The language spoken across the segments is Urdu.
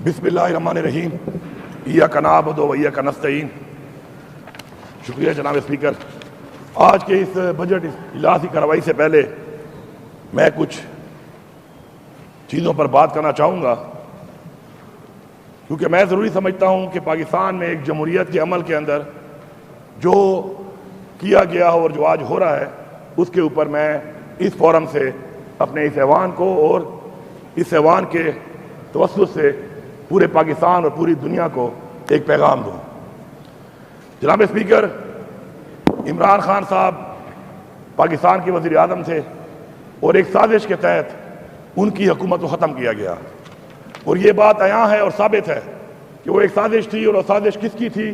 بسم اللہ الرحمن الرحیم ایاک نعبد و ایاک نستعین۔ شکریہ جناب اسپیکر۔ آج کے اس بجٹ اجلاس کی کارروائی سے پہلے میں کچھ چیزوں پر بات کرنا چاہوں گا، کیونکہ میں ضروری سمجھتا ہوں کہ پاکستان میں ایک جمہوریت کے عمل کے اندر جو کیا گیا اور جو آج ہو رہا ہے اس کے اوپر میں اس فورم سے اپنے اس ایوان کو اور اس ایوان کے توسط سے پورے پاکستان اور پوری دنیا کو ایک پیغام دوں۔ جناب اسپیکر، عمران خان صاحب پاکستان کے وزیر اعظم تھے اور ایک سازش کے تحت ان کی حکومت کو ختم کیا گیا، اور یہ بات عیاں ہے اور ثابت ہے کہ وہ ایک سازش تھی، اور وہ سازش کس کی تھی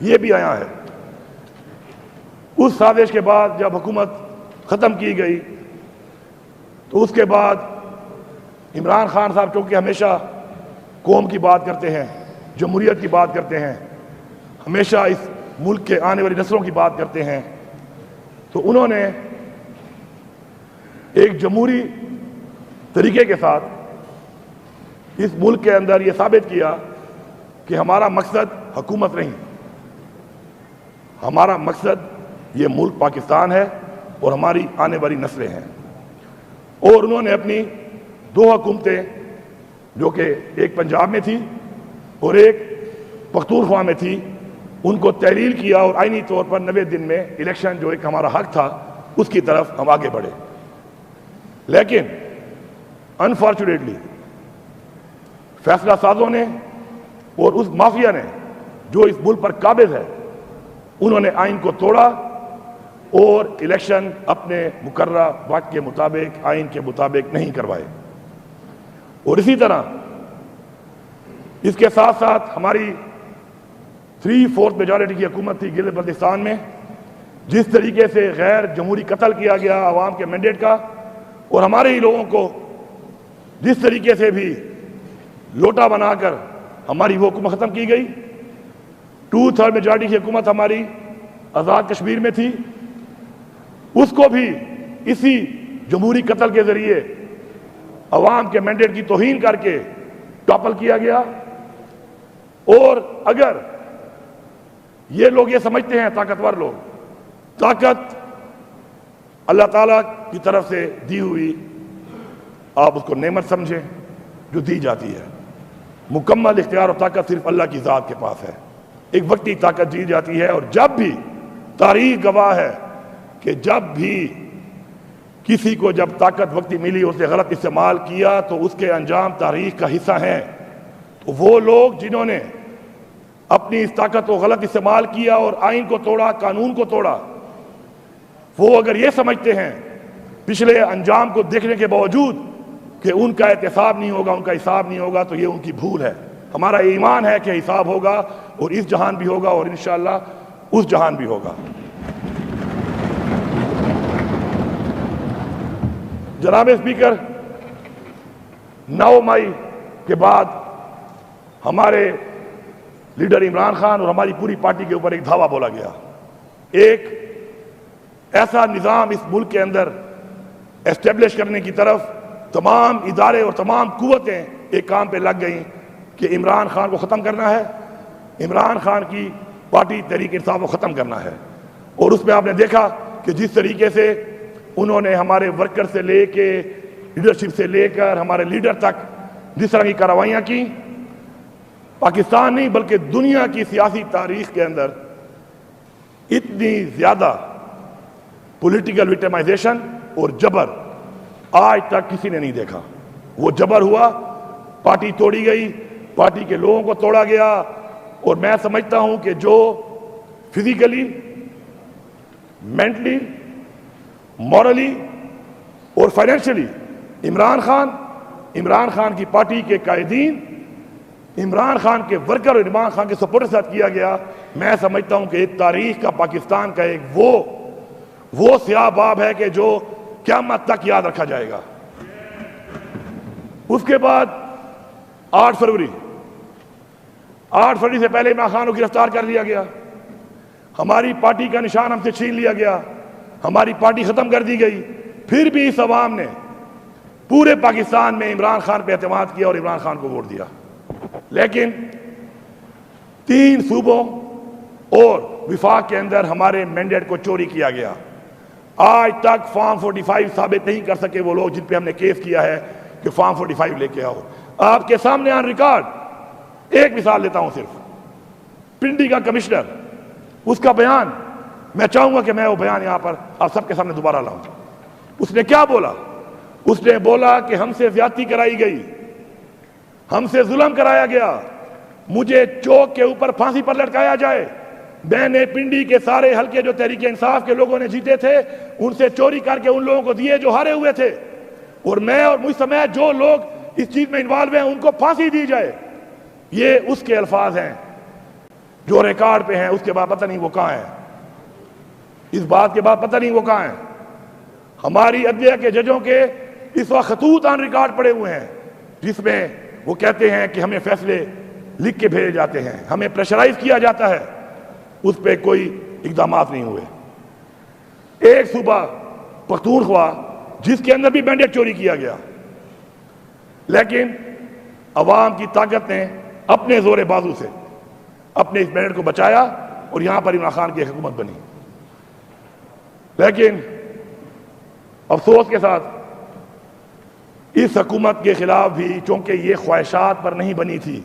یہ بھی عیاں ہے۔ اس سازش کے بعد جب حکومت ختم کی گئی تو اس کے بعد عمران خان صاحب چونکہ ہمیشہ قوم کی بات کرتے ہیں، جمہوریت کی بات کرتے ہیں، ہمیشہ اس ملک کے آنے والی نسلوں کی بات کرتے ہیں، تو انہوں نے ایک جمہوری طریقے کے ساتھ اس ملک کے اندر یہ ثابت کیا کہ ہمارا مقصد حکومت نہیں، ہمارا مقصد یہ ملک پاکستان ہے اور ہماری آنے والی نسلیں ہیں۔ اور انہوں نے اپنی دو حکومتیں، جو کہ ایک پنجاب میں تھی اور ایک پختونخوا میں تھی، ان کو تحلیل کیا اور آئینی طور پر 90 دن میں الیکشن جو ایک ہمارا حق تھا اس کی طرف ہم آگے بڑھے۔ لیکن انفارچونیٹلی فیصلہ سازوں نے اور اس مافیا نے جو اس ملک پر قابض ہے، انہوں نے آئین کو توڑا اور الیکشن اپنے مقررہ وقت کے مطابق، آئین کے مطابق نہیں کروائے۔ اور اسی طرح اس کے ساتھ ساتھ ہماری 3/4 میجارٹی کی حکومت تھی گلگت بلتستان میں، جس طریقے سے غیر جمہوری قتل کیا گیا عوام کے مینڈیٹ کا، اور ہمارے ہی لوگوں کو جس طریقے سے بھی لوٹا بنا کر ہماری وہ حکومت ختم کی گئی۔ 2/3 میجارٹی کی حکومت ہماری آزاد کشمیر میں تھی، اس کو بھی اسی جمہوری قتل کے ذریعے عوام کے مینڈیٹ کی توہین کر کے ٹاپل کیا گیا۔ اور اگر یہ لوگ یہ سمجھتے ہیں، طاقتور لوگ، طاقت اللہ تعالیٰ کی طرف سے دی ہوئی، آپ اس کو نعمت سمجھیں جو دی جاتی ہے، مکمل اختیار اور طاقت صرف اللہ کی ذات کے پاس ہے، ایک وقتی طاقت دی جاتی ہے۔ اور جب بھی تاریخ گواہ ہے کہ جب بھی کسی کو جب طاقت وقتی ملی اور اسے غلط استعمال کیا تو اس کے انجام تاریخ کا حصہ ہیں۔ تو وہ لوگ جنہوں نے اپنی اس طاقت کو غلط استعمال کیا اور آئین کو توڑا، قانون کو توڑا، وہ اگر یہ سمجھتے ہیں پچھلے انجام کو دیکھنے کے باوجود کہ ان کا احتساب نہیں ہوگا، ان کا حساب نہیں ہوگا، تو یہ ان کی بھول ہے۔ ہمارا ایمان ہے کہ حساب ہوگا، اور اس جہان بھی ہوگا اور انشاءاللہ اس جہان بھی ہوگا۔ جناب اسپیکر، 9 مئی کے بعد ہمارے لیڈر عمران خان اور ہماری پوری پارٹی کے اوپر ایک دھاوا بولا گیا۔ ایک ایسا نظام اس ملک کے اندر اسٹیبلش کرنے کی طرف تمام ادارے اور تمام قوتیں ایک کام پہ لگ گئیں کہ عمران خان کو ختم کرنا ہے، عمران خان کی پارٹی تحریک انصاف کو ختم کرنا ہے۔ اور اس میں آپ نے دیکھا کہ جس طریقے سے انہوں نے ہمارے ورکر سے لے کے لیڈرشپ سے لے کر ہمارے لیڈر تک جس طرح کی کارروائیاں کی، پاکستان نہیں بلکہ دنیا کی سیاسی تاریخ کے اندر اتنی زیادہ پولیٹیکل وکٹمائزیشن اور جبر آج تک کسی نے نہیں دیکھا۔ وہ جبر ہوا، پارٹی توڑی گئی، پارٹی کے لوگوں کو توڑا گیا، اور میں سمجھتا ہوں کہ جو فزیکلی، مینٹلی، مورلی اور فائنینشلی عمران خان کی پارٹی کے قائدین، عمران خان کے ورکر اور عمران خان کے سپورٹر کے ساتھ کیا گیا، میں سمجھتا ہوں کہ ایک تاریخ کا پاکستان کا ایک وہ سیاہ باب ہے کہ جو قیامت تک یاد رکھا جائے گا۔ اس کے بعد 8 فروری سے پہلے عمران خان کو گرفتار کر لیا گیا، ہماری پارٹی کا نشان ہم سے چھین لیا گیا، ہماری پارٹی ختم کر دی گئی۔ پھر بھی اس عوام نے پورے پاکستان میں عمران خان پہ اعتماد کیا اور عمران خان کو ووٹ دیا۔ لیکن 3 صوبوں اور وفاق کے اندر ہمارے مینڈیٹ کو چوری کیا گیا. آج تک فارم 45 ثابت نہیں کر سکے وہ لوگ جن پہ ہم نے کیس کیا ہے کہ فارم 45 لے کے آؤ. آپ کے سامنے آن ریکارڈ ایک مثال لیتا ہوں صرف. پنڈی کا کمشنر، اس کا بیان، میں چاہوں گا کہ میں وہ بیان یہاں پر آپ سب کے سامنے دوبارہ لاؤں. اس نے کیا بولا؟ اس نے بولا کہ ہم سے زیادتی کرائی گئی، ہم سے ظلم کرایا گیا، مجھے چوک کے اوپر پھانسی پر لٹکایا جائے. میں نے پنڈی کے سارے حلقے جو تحریک انصاف کے لوگوں نے جیتے تھے ان سے چوری کر کے ان لوگوں کو دیے جو ہارے ہوئے تھے، اور میں اور مجھ سمیت جو لوگ اس چیز میں انوالو ہیں ان کو پھانسی دی جائے. یہ اس کے الفاظ ہیں جو ریکارڈ پہ ہیں. اس کے بعد پتہ نہیں وہ کہاں ہیں. اس بات کے بعد پتہ نہیں وہ کہاں ہیں. ہماری عدلیہ کے ججوں کے اس وقت خطوط آن ریکارڈ پڑے ہوئے ہیں جس میں وہ کہتے ہیں کہ ہمیں فیصلے لکھ کے بھیجے جاتے ہیں، ہمیں پریشرائز کیا جاتا ہے. اس پہ کوئی اقدامات نہیں ہوئے. ایک صوبہ پختونخوا جس کے اندر بھی مینڈیٹ چوری کیا گیا، لیکن عوام کی طاقت نے اپنے زور بازو سے اپنے اس مینڈیٹ کو بچایا اور یہاں پر عمران خان کی حکومت بنی. لیکن افسوس کے ساتھ اس حکومت کے خلاف بھی، چونکہ یہ خواہشات پر نہیں بنی تھی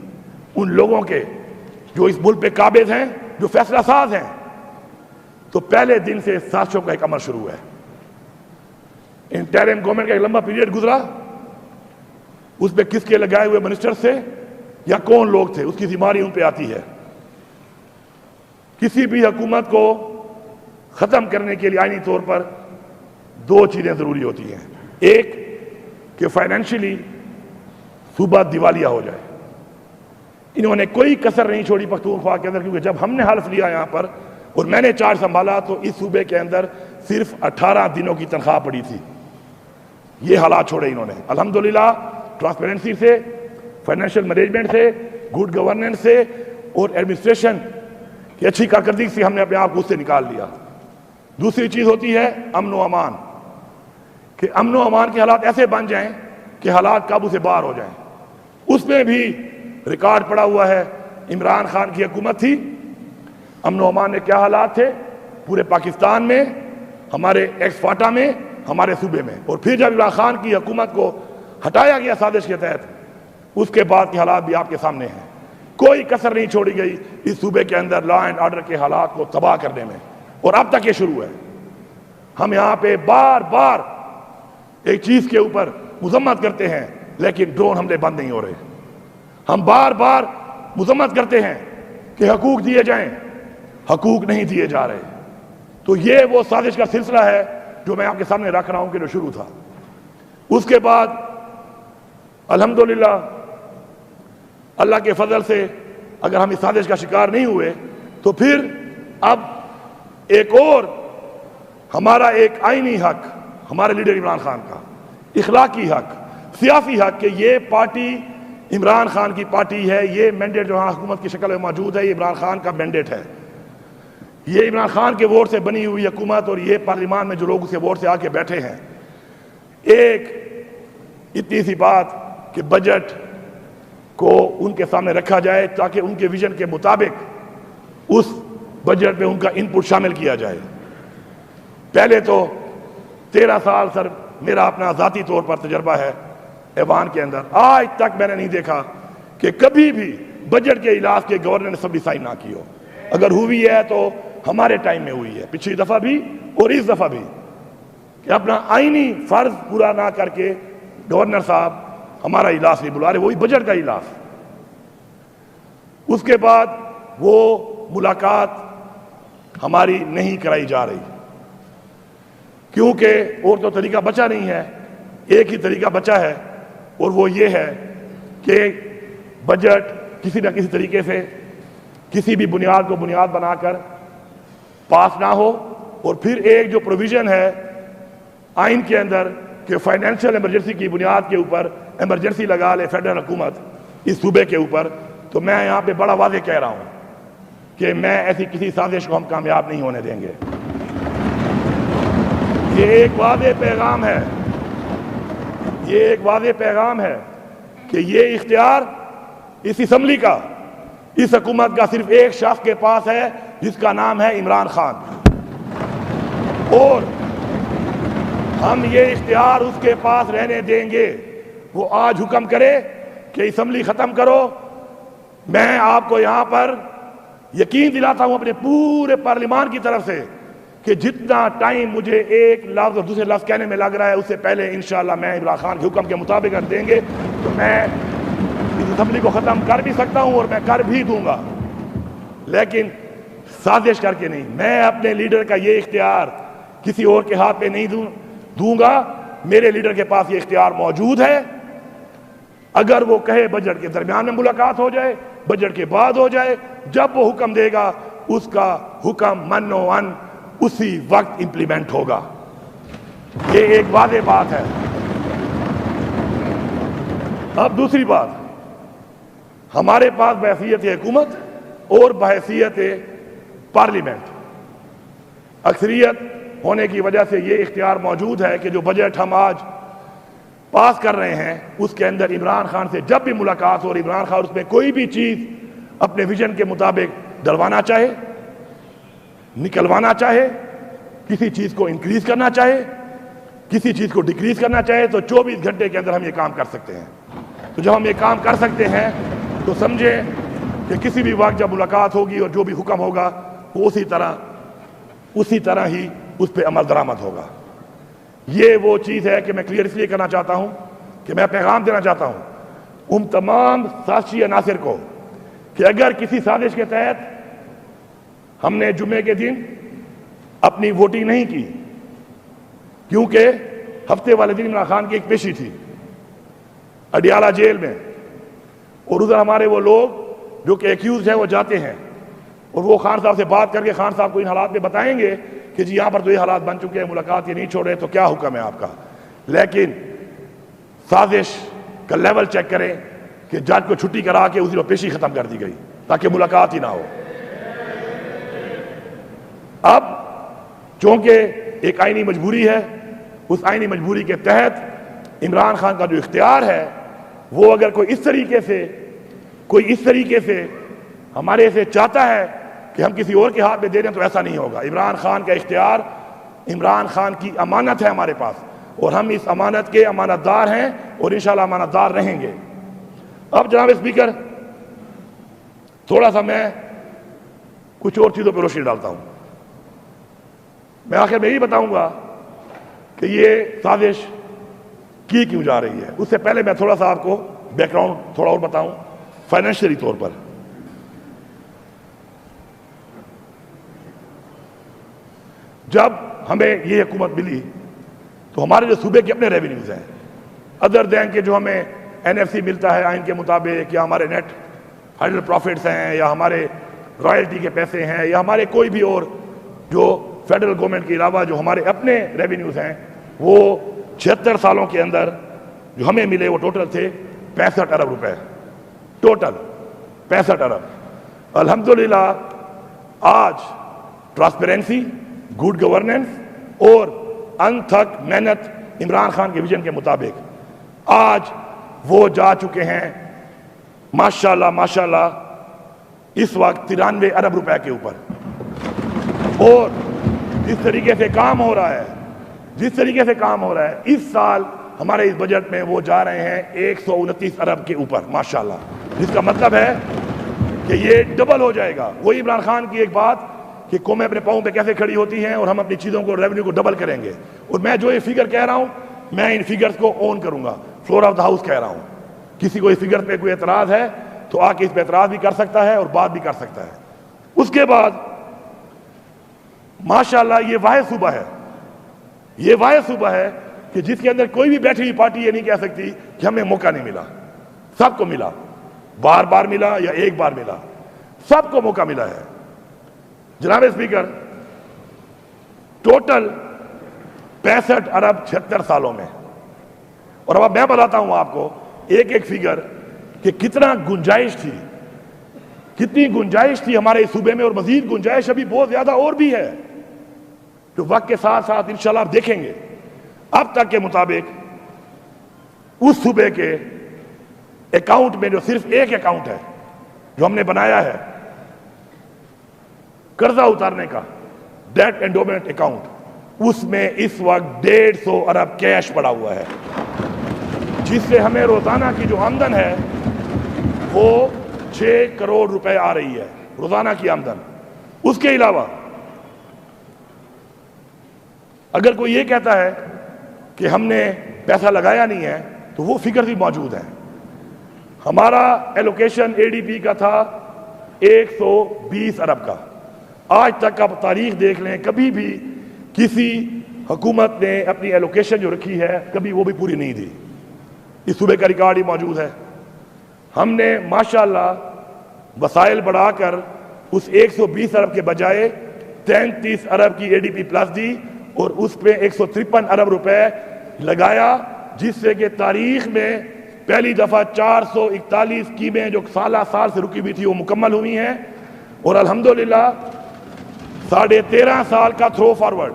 ان لوگوں کے جو اس ملک پہ قابض ہیں، جو فیصلہ ساز ہیں، تو پہلے دن سے سازشوں کا ایک عمل شروع ہے. انٹرم گورنمنٹ کا ایک لمبا پیریڈ گزرا، اس پہ کس کے لگائے ہوئے منسٹر سے یا کون لوگ تھے، اس کی ذمہ داری ان پہ آتی ہے. کسی بھی حکومت کو ختم کرنے کے لیے آئینی طور پر 2 چیزیں ضروری ہوتی ہیں. ایک کہ فائنینشلی صوبہ دیوالیہ ہو جائے. انہوں نے کوئی کسر نہیں چھوڑی پختونخوا کے اندر، کیونکہ جب ہم نے حلف لیا یہاں پر اور میں نے چارج سنبھالا تو اس صوبے کے اندر صرف 18 دنوں کی تنخواہ پڑی تھی. یہ حالات چھوڑے انہوں نے. الحمدللہ ٹرانسپیرنسی سے، فائنینشیل مینجمنٹ سے، گڈ گورننس سے اور ایڈمنسٹریشن کی اچھی کارکردگی سے ہم نے اپنے آپ کو اس سے نکال لیا. دوسری چیز ہوتی ہے امن و امان، کہ امن و امان کے حالات ایسے بن جائیں کہ حالات قابو سے باہر ہو جائیں. اس میں بھی ریکارڈ پڑا ہوا ہے. عمران خان کی حکومت تھی، امن و امان میں کیا حالات تھے پورے پاکستان میں، ہمارے ایکس فاٹا میں، ہمارے صوبے میں. اور پھر جب عمران خان کی حکومت کو ہٹایا گیا سازش کے تحت، اس کے بعد کے حالات بھی آپ کے سامنے ہیں. کوئی کسر نہیں چھوڑی گئی اس صوبے کے اندر لا اینڈ آرڈر کے حالات کو تباہ کرنے میں، اور اب تک یہ شروع ہے. ہم یہاں پہ بار بار ایک چیز کے اوپر مذمت کرتے ہیں لیکن ڈرون حملے بند نہیں ہو رہے. ہم بار بار مذمت کرتے ہیں کہ حقوق دیے جائیں، حقوق نہیں دیے جا رہے. تو یہ وہ سازش کا سلسلہ ہے جو میں آپ کے سامنے رکھ رہا ہوں کہ جو شروع تھا. اس کے بعد الحمدللہ اللہ کے فضل سے اگر ہم اس سازش کا شکار نہیں ہوئے تو پھر اب ایک اور ہمارا ایک آئینی حق، ہمارے لیڈر عمران خان کا اخلاقی حق، سیاسی حق، کہ یہ پارٹی عمران خان کی پارٹی ہے. یہ مینڈیٹ جو ہاں حکومت کی شکل میں موجود ہے یہ عمران خان کا مینڈیٹ ہے. یہ عمران خان کے ووٹ سے بنی ہوئی حکومت، اور یہ پارلیمان میں جو لوگ اس کے ووٹ سے آ کے بیٹھے ہیں. ایک اتنی سی بات کہ بجٹ کو ان کے سامنے رکھا جائے تاکہ ان کے ویژن کے مطابق اس بجٹ میں ان کا ان پٹ شامل کیا جائے. پہلے تو 13 سال سر میرا اپنا ذاتی طور پر تجربہ ہے ایوان کے اندر، آج تک میں نے نہیں دیکھا کہ کبھی بھی بجٹ کے اجلاس کے گورنر نے اسمبلی سائن نہ کی ہو. اگر ہوئی ہے تو ہمارے ٹائم میں ہوئی ہے، پچھلی دفعہ بھی اور اس دفعہ بھی، کہ اپنا آئینی فرض پورا نہ کر کے گورنر صاحب ہمارا اجلاس نہیں بلا رہے، وہی بجٹ کا اجلاس. اس کے بعد وہ ملاقات ہماری نہیں کرائی جا رہی کیونکہ اور تو طریقہ بچا نہیں ہے. ایک ہی طریقہ بچا ہے اور وہ یہ ہے کہ بجٹ کسی نہ کسی طریقے سے کسی بھی بنیاد کو بنیاد بنا کر پاس نہ ہو. اور پھر ایک جو پروویژن ہے آئین کے اندر کہ فائنینشیل ایمرجنسی کی بنیاد کے اوپر ایمرجنسی لگا لے فیڈرل حکومت اس صوبے کے اوپر، تو میں یہاں پہ بڑا واضح کہہ رہا ہوں کہ میں ایسی کسی سازش کو ہم کامیاب نہیں ہونے دیں گے. یہ ایک واضح پیغام ہے، یہ ایک واضح پیغام ہے کہ یہ اختیار اس اسمبلی کا، اس حکومت کا صرف ایک شخص کے پاس ہے جس کا نام ہے عمران خان، اور ہم یہ اختیار اس کے پاس رہنے دیں گے۔ وہ آج حکم کرے کہ اسمبلی ختم کرو، میں آپ کو یہاں پر یقین دلاتا ہوں اپنے پورے پارلیمان کی طرف سے کہ جتنا ٹائم مجھے ایک لفظ اور دوسرے لفظ کہنے میں لگ رہا ہے، اس سے پہلے انشاءاللہ میں عمران خان کے حکم کے مطابق اگر دیں گے تو میں اس اسمبلی کو ختم کر بھی سکتا ہوں اور میں کر بھی دوں گا، لیکن سازش کر کے نہیں۔ میں اپنے لیڈر کا یہ اختیار کسی اور کے ہاتھ پہ نہیں دوں گا، میرے لیڈر کے پاس یہ اختیار موجود ہے۔ اگر وہ کہے بجٹ کے درمیان میں ملاقات ہو جائے، بجٹ کے بعد ہو جائے، جب وہ حکم دے گا اس کا حکم من و ان اسی وقت امپلیمنٹ ہوگا۔ یہ ایک واضح بات ہے۔ اب دوسری بات، ہمارے پاس بحیثیت حکومت اور بحیثیت پارلیمنٹ اکثریت ہونے کی وجہ سے یہ اختیار موجود ہے کہ جو بجٹ ہم آج پاس کر رہے ہیں اس کے اندر عمران خان سے جب بھی ملاقات ہو اور عمران خان اس میں کوئی بھی چیز اپنے ویژن کے مطابق ڈلوانا چاہے، نکلوانا چاہے، کسی چیز کو انکریز کرنا چاہے، کسی چیز کو ڈیکریز کرنا چاہے، تو 24 گھنٹے کے اندر ہم یہ کام کر سکتے ہیں۔ تو جب ہم یہ کام کر سکتے ہیں تو سمجھیں کہ کسی بھی وقت جب ملاقات ہوگی اور جو بھی حکم ہوگا وہ اسی طرح ہی اس پہ عمل درآمد ہوگا۔ یہ وہ چیز ہے کہ میں کلیئر اس لیے کرنا چاہتا ہوں کہ میں پیغام دینا چاہتا ہوں ان تمام سازشی عناصر کو کہ اگر کسی سازش کے تحت ہم نے جمعے کے دن اپنی ووٹنگ نہیں کی، کیونکہ ہفتے والے دن عمران خان کی ایک پیشی تھی اڈیالہ جیل میں، اور ادھر ہمارے وہ لوگ جو کہ ایکیوزڈ ہیں وہ جاتے ہیں اور وہ خان صاحب سے بات کر کے خان صاحب کو ان حالات میں بتائیں گے کہ جی یہاں پر تو یہ حالات بن چکے ہیں، ملاقات یہ نہیں چھوڑے، تو کیا حکم ہے آپ کا؟ لیکن سازش کا لیول چیک کریں کہ جج کو چھٹی کرا کے اسی پیشی ختم کر دی گئی تاکہ ملاقات ہی نہ ہو۔ اب چونکہ ایک آئینی مجبوری ہے، اس آئینی مجبوری کے تحت عمران خان کا جو اختیار ہے وہ اگر کوئی اس طریقے سے ہمارے سے چاہتا ہے کہ ہم کسی اور کے ہاتھ میں دے دیں تو ایسا نہیں ہوگا۔ عمران خان کا اختیار عمران خان کی امانت ہے ہمارے پاس، اور ہم اس امانت کے امانت دار ہیں اور انشاءاللہ امانت دار رہیں گے۔ اب جناب اسپیکر، تھوڑا سا میں کچھ اور چیزوں پہ روشنی ڈالتا ہوں۔ میں آخر میں یہی بتاؤں گا کہ یہ سازش کی کیوں جا رہی ہے۔ اس سے پہلے میں تھوڑا سا آپ کو بیک گراؤنڈ تھوڑا اور بتاؤں فائنینشلی طور پر۔ جب ہمیں یہ حکومت ملی تو ہمارے جو صوبے کے اپنے ریونیوز ہیں، ادر دین کے جو ہمیں NFC ملتا ہے آئین کے مطابق، یا ہمارے نیٹ ہائیڈل پروفٹس ہیں، یا ہمارے رائلٹی کے پیسے ہیں، یا ہمارے کوئی بھی اور جو فیڈرل گورنمنٹ کے علاوہ جو ہمارے اپنے ریونیوز ہیں، وہ 76 سالوں کے اندر جو ہمیں ملے وہ ٹوٹل تھے 65 ارب روپے، ٹوٹل 65 ارب۔ الحمدللہ آج ٹرانسپیرنسی، گڈ گورننس اور انتھک محنت عمران خان کے ویژن کے مطابق آج وہ جا چکے ہیں ماشاءاللہ اس وقت 93 ارب روپے کے اوپر۔ اور جس طریقے سے کام ہو رہا ہے اس سال ہمارے اس بجٹ میں وہ جا رہے ہیں 129 ارب کے اوپر ماشاءاللہ، جس کا مطلب ہے کہ یہ ڈبل ہو جائے گا۔ وہی عمران خان کی ایک بات کہ قومیں اپنے پاؤں پہ کیسے کھڑی ہوتی ہیں، اور ہم اپنی چیزوں کو ریونیو کو ڈبل کریں گے۔ اور میں جو یہ فگر کہہ رہا ہوں میں ان فگرز کو اون کروں گا، فلور آف دا ہاؤس کہہ رہا ہوں۔ کسی کو اس فگر پہ کوئی اعتراض ہے تو آ کے اس پہ اعتراض بھی کر سکتا ہے اور بات بھی کر سکتا ہے۔ اس کے بعد ماشاءاللہ یہ واحد صوبہ ہے کہ جس کے اندر کوئی بھی بیٹھی ہوئی پارٹی یہ نہیں کہہ سکتی کہ ہمیں موقع نہیں ملا۔ سب کو ملا، بار بار ملا یا ایک بار ملا، سب کو موقع ملا ہے۔ جناب اسپیکر، ٹوٹل 65 ارب 76 سالوں میں، اور اب میں بتاتا ہوں آپ کو ایک ایک فگر کہ کتنا گنجائش تھی، کتنی گنجائش تھی ہمارے صوبے میں، اور مزید گنجائش ابھی بہت زیادہ اور بھی ہے جو وقت کے ساتھ ساتھ انشاءاللہ آپ دیکھیں گے۔ اب تک کے مطابق اس صوبے کے اکاؤنٹ میں جو صرف ایک اکاؤنٹ ہے جو ہم نے بنایا ہے قرضہ اتارنے کا، ڈیٹ انڈومنٹ اکاؤنٹ، اس میں اس وقت 150 ارب کیش پڑا ہوا ہے، جس سے ہمیں روزانہ کی جو آمدن ہے وہ 6 کروڑ روپے آ رہی ہے روزانہ کی آمدن۔ اس کے علاوہ اگر کوئی یہ کہتا ہے کہ ہم نے پیسہ لگایا نہیں ہے تو وہ فگر بھی موجود ہے۔ ہمارا ایلوکیشن اے ڈی پی کا تھا 120 ارب کا، آج تک آپ تاریخ دیکھ لیں کبھی بھی کسی حکومت نے اپنی ایلوکیشن جو رکھی ہے کبھی وہ بھی پوری نہیں دی، اس صوبے کا ریکارڈ ہی موجود ہے۔ ہم نے ماشاءاللہ وسائل بڑھا کر اس 120 ارب کے بجائے 33 ارب کی اے ڈی پی پلس دی اور اس پہ 153 ارب روپے لگایا، جس سے کہ تاریخ میں پہلی دفعہ 441 اسکیمیں جو سالہ سال سے رکی ہوئی تھی وہ مکمل ہوئی ہیں، اور الحمدللہ 13.5 سال کا تھرو فارورڈ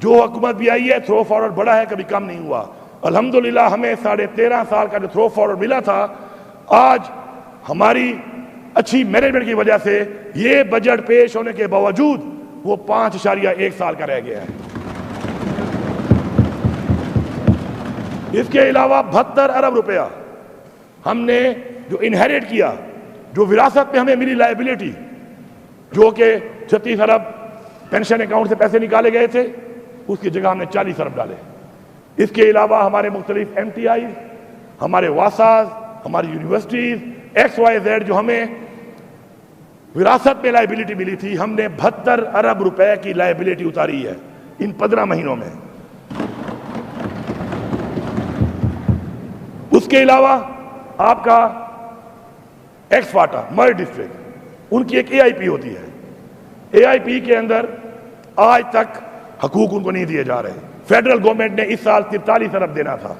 جو حکومت بھی آئی ہے، تھرو فارورڈ بڑا ہے، کبھی کم نہیں ہوا۔ الحمدللہ ہمیں 13.5 سال کا جو تھرو فارورڈ ملا تھا، آج ہماری اچھی مینجمنٹ کی وجہ سے یہ بجٹ پیش ہونے کے باوجود وہ 5.1 سال کا رہ گیا ہے۔ اس کے علاوہ 72 ارب روپیہ ہم نے جو انہیریٹ کیا، جو وراثت میں ہمیں ملی لائبلٹی، جو کہ 36 ارب پینشن اکاؤنٹ سے پیسے نکالے گئے تھے، اس کی جگہ ہم نے 40 ارب ڈالے۔ اس کے علاوہ ہمارے مختلف ایم ٹی آئی، ہمارے واساز، ہماری یونیورسٹیز XYZ جو ہمیں وراثت میں لائبلٹی ملی تھی، ہم نے 72 ارب روپے کی لائبلٹی اتاری ہے ان 15 مہینوں میں۔ اس کے علاوہ آپ کا ایکس فاٹا مر ڈسٹرکٹ، ان کی ایک اے آئی پی ہوتی ہے، اے آئی پی کے اندر آج تک حقوق ان کو نہیں دیے جا رہے۔ فیڈرل گورنمنٹ نے اس سال 43 ارب دینا تھا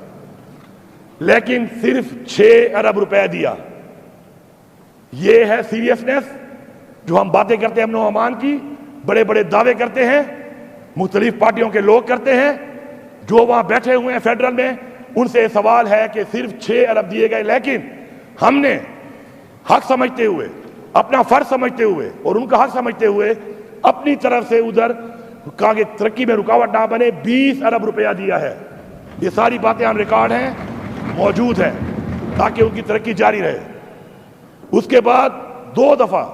لیکن صرف 6 ارب روپے دیا۔ یہ ہے سیریسنس جو ہم باتیں کرتے ہیں امن و امان کی، بڑے بڑے دعوے کرتے ہیں، مختلف پارٹیوں کے لوگ کرتے ہیں، جو وہاں بیٹھے ہوئے ہیں فیڈرل میں، ان سے سوال ہے کہ صرف 6 ارب دیے گئے، لیکن ہم نے حق سمجھتے ہوئے، اپنا فرض سمجھتے ہوئے اور ان کا حق سمجھتے ہوئے اپنی طرف سے ادھر کہا کہ ترقی میں رکاوٹ نہ بنے 20 ارب روپیہ دیا ہے۔ یہ ساری باتیں ہم ریکارڈ ہیں، موجود ہیں، تاکہ ان کی ترقی جاری رہے۔ اس کے بعد 2 دفعہ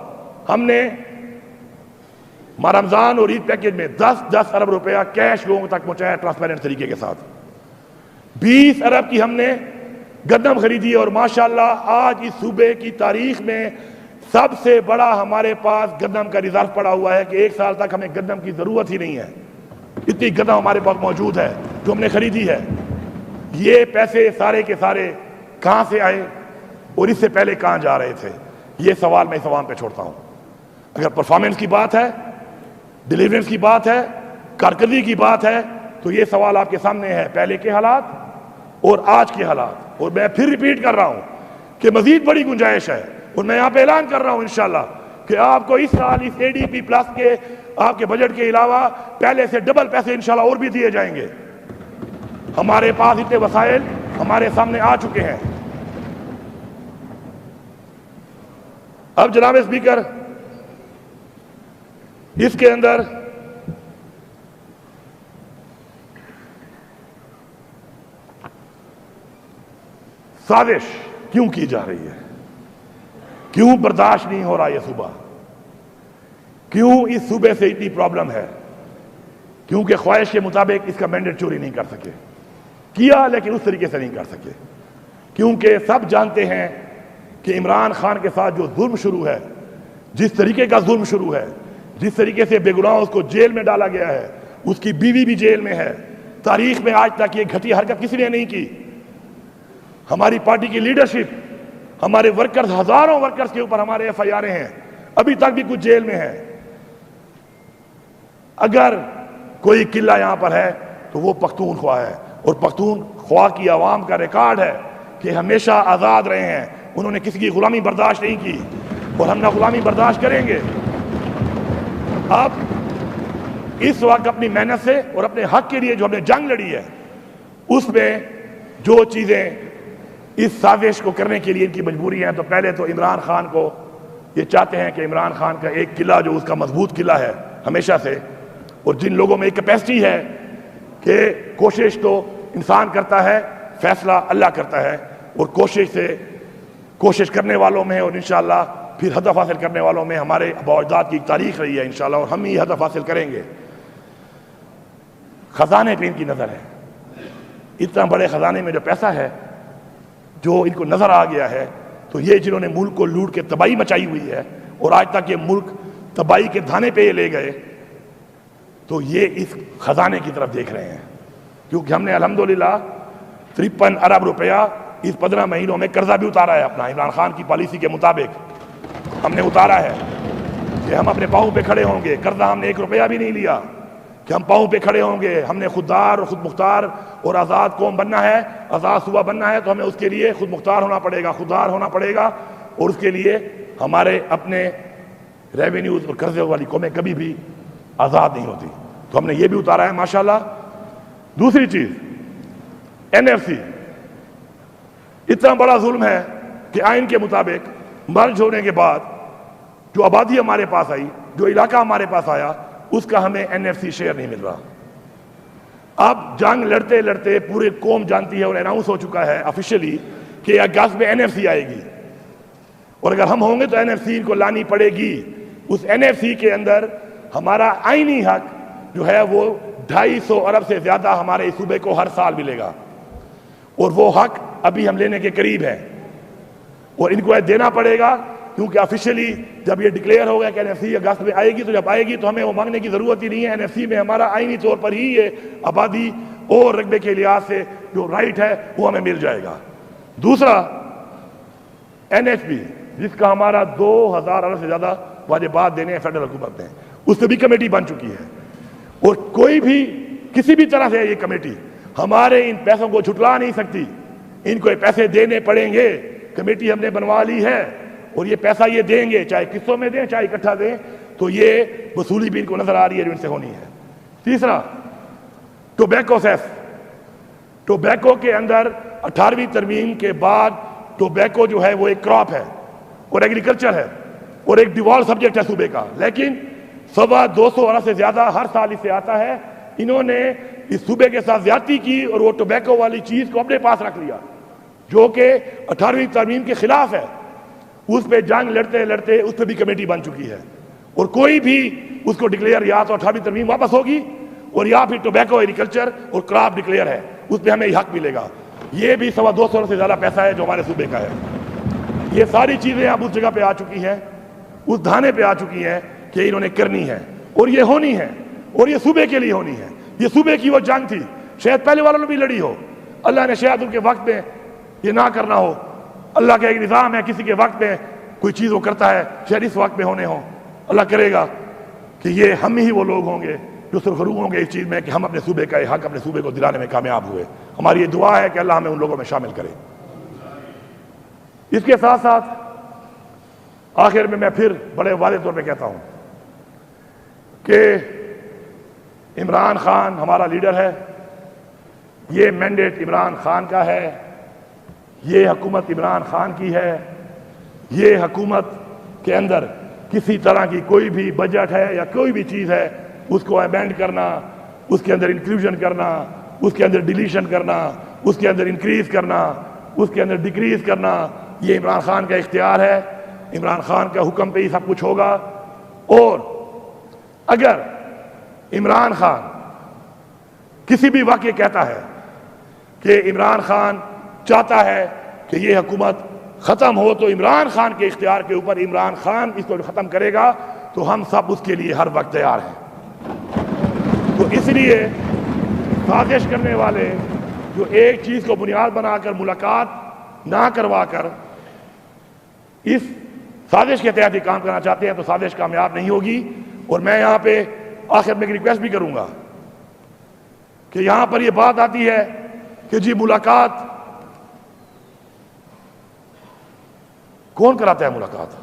ہم نے رمضان اور عید پیکج میں 10 ارب روپیہ کیش لوگوں تک پہنچایا ٹرانسپیرنٹ طریقے کے ساتھ۔ 20 ارب کی ہم نے گندم خریدی، اور ماشاءاللہ آج اس صوبے کی تاریخ میں سب سے بڑا ہمارے پاس گندم کا ریزرو پڑا ہوا ہے کہ 1 سال تک ہمیں گندم کی ضرورت ہی نہیں ہے، اتنی گندم ہمارے پاس موجود ہے جو ہم نے خریدی ہے۔ یہ پیسے سارے کے سارے کہاں سے آئے اور اس سے پہلے کہاں جا رہے تھے، یہ سوال میں اس عوام پہ چھوڑتا ہوں۔ اگر پرفارمنس کی بات ہے، ڈیلیورنس کی بات ہے، کارکردگی کی بات ہے، تو یہ سوال آپ کے سامنے ہے، پہلے کے حالات اور آج کے حالات۔ اور میں پھر ریپیٹ کر رہا ہوں کہ مزید بڑی گنجائش ہے، اور میں یہاں پہ اعلان کر رہا ہوں انشاءاللہ کہ آپ کو اس سال اس اے ڈی پی پلس کے آپ کے بجٹ کے علاوہ پہلے سے ڈبل پیسے انشاءاللہ اور بھی دیے جائیں گے۔ ہمارے پاس اتنے وسائل ہمارے سامنے آ چکے ہیں۔ اب جناب اسپیکر، اس کے اندر سازش کیوں کی جا رہی ہے، کیوں برداشت نہیں ہو رہا یہ صوبہ، کیوں اس صوبے سے اتنی پرابلم ہے؟ کیونکہ خواہش کے مطابق اس کا مینڈیٹ چوری نہیں کر سکے، کیا لیکن اس طریقے سے نہیں کر سکے، کیونکہ سب جانتے ہیں کہ عمران خان کے ساتھ جو ظلم شروع ہے، جس طریقے کا ظلم شروع ہے، جس طریقے سے بے گناہ اس کو جیل میں ڈالا گیا ہے، اس کی بیوی بھی جیل میں ہے، تاریخ میں آج تک یہ گھٹیا حرکت کسی نے نہیں کی۔ ہماری پارٹی کی لیڈرشپ، ہمارے ورکرز، ہزاروں ورکرز کے اوپر ہمارے ایف آئی آریں ہیں، ابھی تک بھی کچھ جیل میں ہیں۔ اگر کوئی قلعہ یہاں پر ہے تو وہ پختونخوا ہے، اور پختونخوا کی عوام کا ریکارڈ ہے کہ ہمیشہ آزاد رہے ہیں، انہوں نے کسی کی غلامی برداشت نہیں کی، اور ہم نہ غلامی برداشت کریں گے۔ اب اس وقت اپنی محنت سے اور اپنے حق کے لیے جو ہم نے جنگ لڑی ہے، اس میں جو چیزیں اس سازش کو کرنے کے لیے ان کی مجبوری ہے. تو پہلے تو عمران خان کو یہ چاہتے ہیں کہ عمران خان کا ایک قلعہ جو اس کا مضبوط قلعہ ہے ہمیشہ سے، اور جن لوگوں میں ایک کیپیسٹی ہے کہ کوشش تو انسان کرتا ہے، فیصلہ اللہ کرتا ہے، اور کوشش کرنے والوں میں اور انشاءاللہ پھر ہدف حاصل کرنے والوں میں ہمارے آباء و اجداد کی ایک تاریخ رہی ہے انشاءاللہ، اور ہم یہ ہدف حاصل کریں گے. خزانے پہ ان کی نظر ہے. اتنا بڑے خزانے میں جو پیسہ ہے جو ان کو نظر آ گیا ہے، تو یہ جنہوں نے ملک کو لوٹ کے تباہی مچائی ہوئی ہے اور آج تک یہ ملک تباہی کے دھانے پہ یہ لے گئے، تو یہ اس خزانے کی طرف دیکھ رہے ہیں. کیونکہ ہم نے الحمدللہ 53 ارب روپیہ اس 15 مہینوں میں قرضہ بھی اتارا ہے اپنا. عمران خان کی پالیسی کے مطابق ہم نے اتارا ہے کہ ہم اپنے پاؤں پہ کھڑے ہوں گے. قرضہ ہم نے 1 روپیہ بھی نہیں لیا کہ ہم پاؤں پہ کھڑے ہوں گے. ہم نے خوددار اور خود مختار اور آزاد قوم بننا ہے، آزاد صوبہ بننا ہے، تو ہمیں اس کے لیے خود مختار ہونا پڑے گا، خوددار ہونا پڑے گا، اور اس کے لیے ہمارے اپنے ریونیوز اور قرضے والی قومیں کبھی بھی آزاد نہیں ہوتی. تو ہم نے یہ بھی اتارا ہے ماشاءاللہ. دوسری چیز NFC اتنا بڑا ظلم ہے کہ آئین کے مطابق مرج ہونے کے بعد جو آبادی ہمارے پاس آئی، جو علاقہ ہمارے پاس آیا، اس کا ہمیں NFC شیئر نہیں مل رہا. اب جنگ لڑتے لڑتے پورے قوم جانتی ہے اور اناؤنس ہو چکا ہے آفیشلی کہ اگست میں NFC آئے گی، اور اگر ہم ہوں گے تو NFC ان کو لانی پڑے گی. اس NFC کے اندر ہمارا آئینی حق جو ہے وہ 250 ارب سے زیادہ ہمارے صوبے کو ہر سال ملے گا، اور وہ حق ابھی ہم لینے کے قریب ہیں، اور ان کو دینا پڑے گا. کیونکہ آفیشلی جب یہ ڈکلیئر ہو گیا کہ NFC اگست میں آئے گی، تو جب آئے گی تو ہمیں وہ مانگنے کی ضرورت ہی نہیں ہے. NFC میں ہمارا آئینی طور پر ہی یہ آبادی اور رقبے کے لحاظ سے جو رائٹ ہے وہ ہمیں مل جائے گا. دوسرا NHB جس کا ہمارا 2000 ارب سے زیادہ واجبات دینے ہیں فیڈرل حکومت نے، اس سے بھی کمیٹی بن چکی ہے، اور کوئی بھی کسی بھی طرح سے یہ کمیٹی ہمارے ان پیسوں کو جھٹلا نہیں سکتی. ان کو یہ پیسے دینے پڑیں گے. کمیٹی ہم نے بنوا لی ہے اور یہ پیسہ یہ دیں گے، چاہے قسطوں میں دیں چاہے اکٹھا دیں. تو یہ وصولی بھی ان کو نظر آ رہی ہے جو ان سے ہونی ہے. تیسرا ٹوبیکو سیس. ٹوبیکو کے اندر 18ویں ترمیم کے بعد ٹوبیکو جو ہے وہ ایک کراپ ہے اور ایگریکلچر ہے اور ایک ڈیوالو سبجیکٹ ہے صوبے کا، لیکن 250 ارب سے زیادہ ہر سال اس سے آتا ہے. انہوں نے اس صوبے کے ساتھ زیادتی کی اور وہ ٹوبیکو والی چیز کو اپنے پاس رکھ لیا جو کہ 18ویں ترمیم کے خلاف ہے. اس پہ جنگ لڑتے لڑتے اس پہ بھی کمیٹی بن چکی ہے، اور کوئی بھی اس کو ڈکلیئر یا تو 18ویں ترمیم واپس ہوگی اور یا پھر ٹوبیکو ایگریکلچر اور کراپ ڈکلیئر ہے، اس پہ ہمیں حق ملے گا. یہ بھی 250 ارب سے زیادہ پیسہ ہے جو ہمارے صوبے کا ہے. یہ ساری چیزیں اب اس جگہ پہ آ چکی ہیں، اس دھانے پہ آ چکی ہیں کہ انہوں نے کرنی ہے اور یہ ہونی ہے، اور یہ صوبے کے لیے ہونی ہے. یہ صوبے کی وہ جنگ تھی، شاید پہلے والوں نے بھی لڑی ہو، اللہ نے شاید ان کے وقت میں یہ نہ کرنا ہو. اللہ کا ایک نظام ہے، کسی کے وقت میں کوئی چیز وہ کرتا ہے، شاید اس وقت میں ہونے ہو. اللہ کرے گا کہ یہ ہم ہی وہ لوگ ہوں گے جو سرخرو ہوں گے اس چیز میں کہ ہم اپنے صوبے کا حق اپنے صوبے کو دلانے میں کامیاب ہوئے. ہماری یہ دعا ہے کہ اللہ ہمیں ان لوگوں میں شامل کرے. اس کے ساتھ ساتھ آخر میں پھر بڑے واضح طور پہ کہتا ہوں کہ عمران خان ہمارا لیڈر ہے، یہ مینڈیٹ عمران خان کا ہے، یہ حکومت عمران خان کی ہے. یہ حکومت کے اندر کسی طرح کی کوئی بھی بجٹ ہے یا کوئی بھی چیز ہے اس کو امینڈ کرنا، اس کے اندر انکلوژن کرنا، اس کے اندر ڈیلیشن کرنا، اس کے اندر انکریز کرنا، اس کے اندر ڈیکریز کرنا، یہ عمران خان کا اختیار ہے. عمران خان کا حکم پہ ہی سب کچھ ہوگا. اور اگر عمران خان کسی بھی واقعے کہتا ہے کہ عمران خان چاہتا ہے کہ یہ حکومت ختم ہو تو عمران خان کے اختیار کے اوپر عمران خان اس کو ختم کرے گا، تو ہم سب اس کے لیے ہر وقت تیار ہیں. تو اس لیے سازش کرنے والے جو ایک چیز کو بنیاد بنا کر ملاقات نہ کروا کر اس سازش کے تحت ہی کام کرنا چاہتے ہیں، تو سازش کامیاب نہیں ہوگی. اور میں یہاں پہ آخر میں ایک ریکویسٹ بھی کروں گا کہ یہاں پر یہ بات آتی ہے کہ جی ملاقات کون کراتا ہے ملاقات.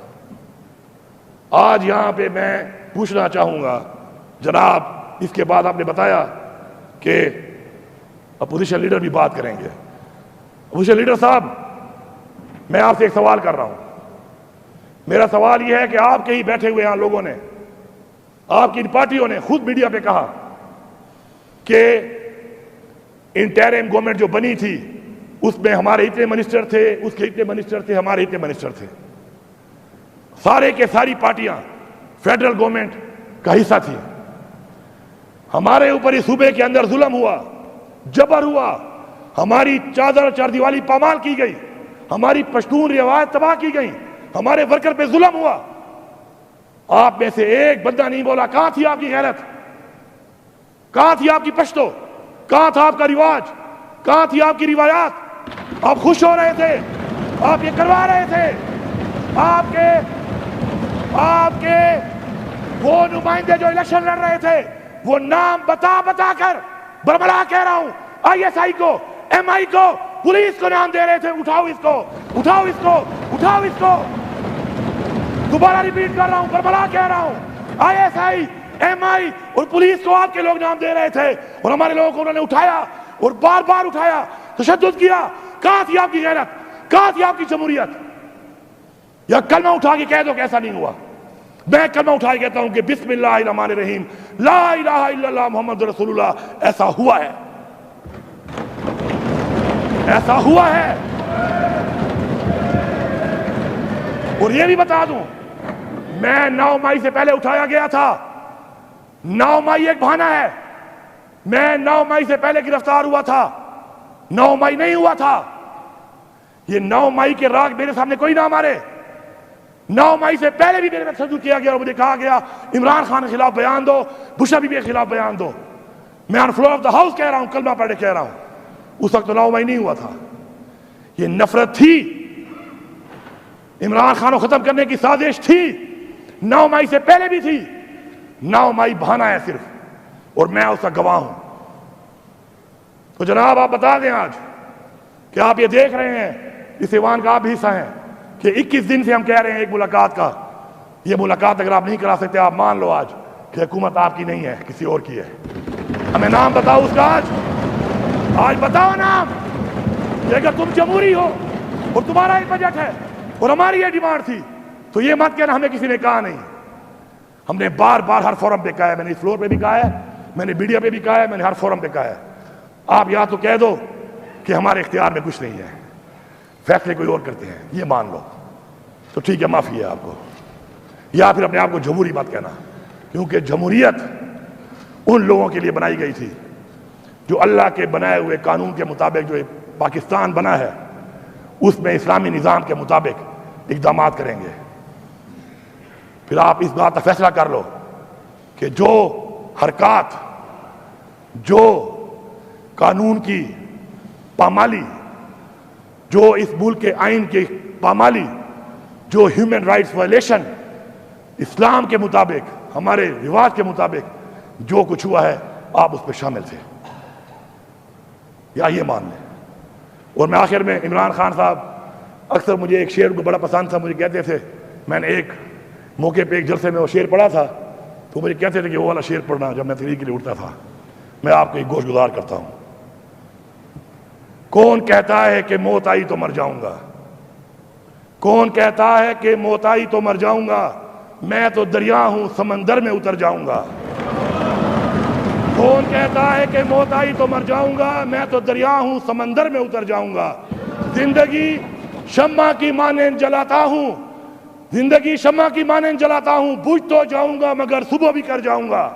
آج یہاں پہ میں پوچھنا چاہوں گا جناب، اس کے بعد آپ نے بتایا کہ اپوزیشن لیڈر بھی بات کریں گے. اپوزیشن لیڈر صاحب میں آپ سے ایک سوال کر رہا ہوں. میرا سوال یہ ہے کہ آپ کے ہی بیٹھے ہوئے یہاں لوگوں نے، آپ کی پارٹیوں نے خود میڈیا پہ کہا کہ انٹرم گورنمنٹ جو بنی تھی اس میں ہمارے اتنے منسٹر تھے، اس کے اتنے منسٹر تھے، ہمارے اتنے منسٹر تھے. سارے کے ساری پارٹیاں فیڈرل گورنمنٹ کا حصہ تھی. ہمارے اوپر اس صوبے کے اندر ظلم ہوا، جبر ہوا، ہماری چادر چاردیوالی پامال کی گئی، ہماری پشتون روایت تباہ کی گئی، ہمارے ورکر پہ ظلم ہوا. آپ میں سے ایک بندہ نہیں بولا. کہاں تھی آپ کی غیرت؟ کہاں تھی آپ کی پشتو؟ کہاں تھا آپ کا رواج؟ کہاں تھی آپ کی روایات؟ آپ خوش ہو رہے تھے، آپ یہ کروا رہے تھے. آپ کے وہ نمائندے جو الیکشن لڑ رہے تھے وہ نام بتا بتا کر برملا کہہ رہا ہوں، آئی ایس آئی کو، ایم آئی کو، پولیس کو نام دے رہے تھے. اٹھاؤ اس کو، اٹھاؤ اس کو، اٹھاؤ اس کو. دوبارہ ریپیٹ کر رہا ہوں، برملا کہہ رہا ہوں. آئی ایس آئی، ایم آئی اور پولیس کو آپ کے لوگ نام دے رہے تھے اور ہمارے لوگوں کو انہوں نے اٹھایا اور بار بار اٹھایا، تشدد کیا. کہاں تھی آپ کی غیرت؟ کہاں تھی آپ کی جمہوریت؟ یا کلمہ اٹھا کے کہہ دو کہ ایسا نہیں ہوا. میں کلمہ اٹھا کے کہتا ہوں کہ بسم اللہ الرحمن الرحیم، لا الہ الا اللہ محمد رسول اللہ. ایسا ہوا ہے، ایسا ہوا ہے. اور یہ بھی بتا دوں، میں 9 مئی سے پہلے اٹھایا گیا تھا. 9 مئی ایک بہانہ ہے. میں 9 مئی سے پہلے گرفتار ہوا تھا، 9 مئی نہیں ہوا تھا. یہ 9 مئی کے راگ میرے سامنے کوئی نہ مارے. 9 مئی سے پہلے بھی میرے میں تشدد کیا گیا اور مجھے کہا گیا عمران خان کے خلاف بیان دو، بش حبیبی کے خلاف بیان دو. میں on floor of the house کہہ رہا ہوں، کلمہ پڑھ کے کہہ رہا ہوں. اس وقت تو 9 مئی نہیں ہوا تھا. یہ نفرت تھی، عمران خان کو ختم کرنے کی سازش تھی. 9 مئی سے پہلے بھی تھی. 9 مئی بہانہ ہے صرف، اور میں اس کا گواہ ہوں. تو جناب آپ بتا دیں آج کہ آپ یہ دیکھ رہے ہیں، اس ایوان کا آپ بھی حصہ ہیں، کہ 21 دن سے ہم کہہ رہے ہیں ایک ملاقات کا. یہ ملاقات اگر آپ نہیں کرا سکتے، آپ مان لو آج کہ حکومت آپ کی نہیں ہے، کسی اور کی ہے. ہمیں نام بتاؤ اس کا. آج بتاؤ نام کہ اگر تم جمہوری ہو اور تمہارا ایک بجٹ ہے اور ہماری یہ ڈیمانڈ تھی تو یہ مت کہنا ہمیں کسی نے کہا نہیں. ہم نے بار بار ہر فورم پہ کہا ہے. میں نے اس فلور پہ بھی کہا ہے، میں نے میڈیا پہ بھی کہا ہے، میں نے ہر فورم پہ کہا ہے. آپ یا تو کہہ دو کہ ہمارے اختیار میں کچھ نہیں ہے، فیصلے کوئی اور کرتے ہیں، یہ مان لو تو ٹھیک ہے، معافی ہے آپ کو. یا پھر اپنے آپ کو جمہوری مت کہنا، کیونکہ جمہوریت ان لوگوں کے لیے بنائی گئی تھی جو اللہ کے بنائے ہوئے قانون کے مطابق جو پاکستان بنا ہے اس میں اسلامی نظام کے مطابق اقدامات کریں گے. پھر آپ اس بات کا فیصلہ کر لو کہ جو حرکات، جو قانون کی پامالی، جو اس ملک کے آئین کی پامالی، جو ہیومن رائٹس وائلیشن، اسلام کے مطابق، ہمارے رواج کے مطابق جو کچھ ہوا ہے، آپ اس پہ شامل تھے، یا یہ مان لیں. اور میں آخر میں، عمران خان صاحب اکثر مجھے ایک شعر کو بڑا پسند تھا، مجھے کہتے تھے، میں نے ایک موقع پہ ایک جلسے میں وہ شعر پڑھا تھا تو مجھے کہتے تھے کہ وہ والا شعر پڑھنا جب میں تحریک کے لیے اٹھتا تھا. میں آپ کو ایک گوش گزار کرتا ہوں. کون کہتا ہے کہ موت آئی تو مر جاؤں گا؟ کون کہتا ہے کہ موت آئی تو مر جاؤں گا؟ میں تو دریا ہوں، سمندر میں اتر جاؤں گا. کون کہتا ہے کہ موت آئی تو مر جاؤں گا؟ میں تو دریا ہوں، سمندر میں اتر جاؤں گا. زندگی شمع کی مانند جلاتا ہوں، زندگی شمع کی مانند جلاتا ہوں، بجھ تو جاؤں گا مگر صبح بھی کر جاؤں گا.